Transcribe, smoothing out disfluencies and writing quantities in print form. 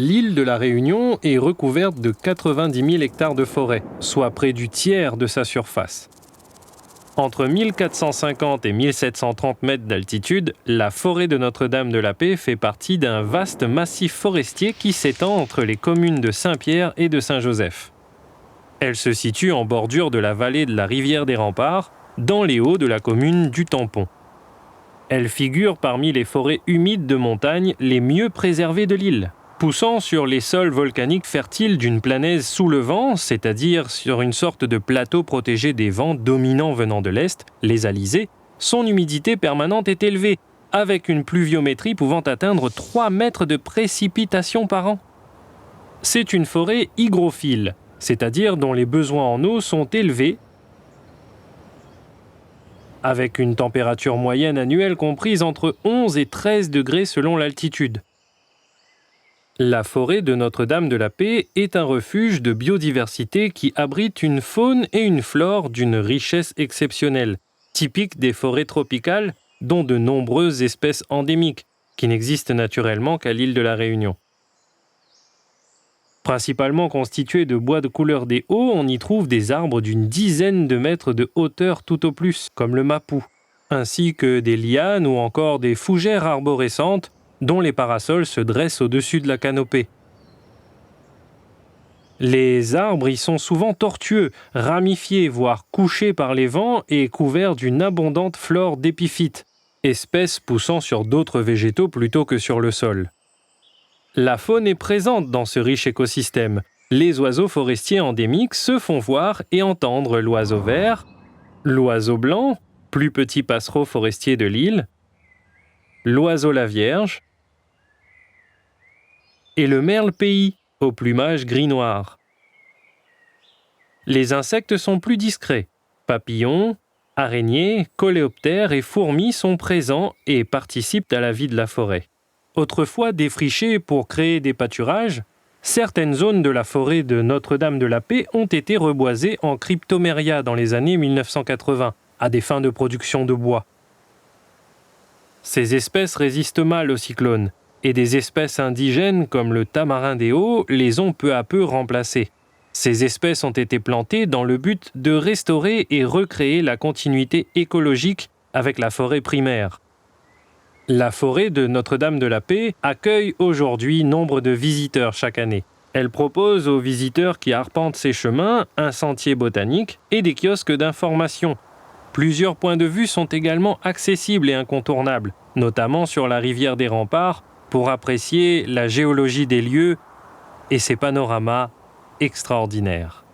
L'île de la Réunion est recouverte de 90 000 hectares de forêt, soit près du tiers de sa surface. Entre 1450 et 1730 mètres d'altitude, la forêt de Notre-Dame-de-la-Paix fait partie d'un vaste massif forestier qui s'étend entre les communes de Saint-Pierre et de Saint-Joseph. Elle se situe en bordure de la vallée de la rivière des Remparts, dans les hauts de la commune du Tampon. Elle figure parmi les forêts humides de montagne les mieux préservées de l'île. Poussant sur les sols volcaniques fertiles d'une planaise sous le vent, c'est-à-dire sur une sorte de plateau protégé des vents dominants venant de l'est, les alizés, son humidité permanente est élevée, avec une pluviométrie pouvant atteindre 3 mètres de précipitations par an. C'est une forêt hygrophile, c'est-à-dire dont les besoins en eau sont élevés, avec une température moyenne annuelle comprise entre 11 et 13 degrés selon l'altitude. La forêt de Notre-Dame-de-la-Paix est un refuge de biodiversité qui abrite une faune et une flore d'une richesse exceptionnelle, typique des forêts tropicales, dont de nombreuses espèces endémiques, qui n'existent naturellement qu'à l'île de la Réunion. Principalement constitué de bois de couleur des hauts, on y trouve des arbres d'une dizaine de mètres de hauteur tout au plus, comme le mapou, ainsi que des lianes ou encore des fougères arborescentes, dont les parasols se dressent au-dessus de la canopée. Les arbres y sont souvent tortueux, ramifiés, voire couchés par les vents et couverts d'une abondante flore d'épiphytes, espèces poussant sur d'autres végétaux plutôt que sur le sol. La faune est présente dans ce riche écosystème. Les oiseaux forestiers endémiques se font voir et entendre l'oiseau vert, l'oiseau blanc, plus petit passereau forestier de l'île, l'oiseau la vierge et le merle pays, au plumage gris-noir. Les insectes sont plus discrets. Papillons, araignées, coléoptères et fourmis sont présents et participent à la vie de la forêt. Autrefois défrichées pour créer des pâturages, certaines zones de la forêt de Notre-Dame-de-la-Paix ont été reboisées en cryptoméria dans les années 1980, à des fins de production de bois. Ces espèces résistent mal aux cyclones, et des espèces indigènes comme le tamarin des hauts les ont peu à peu remplacées. Ces espèces ont été plantées dans le but de restaurer et recréer la continuité écologique avec la forêt primaire. La forêt de Notre-Dame-de-la-Paix accueille aujourd'hui nombre de visiteurs chaque année. Elle propose aux visiteurs qui arpentent ses chemins un sentier botanique et des kiosques d'information. Plusieurs points de vue sont également accessibles et incontournables, notamment sur la rivière des Remparts, pour apprécier la géologie des lieux et ses panoramas extraordinaires.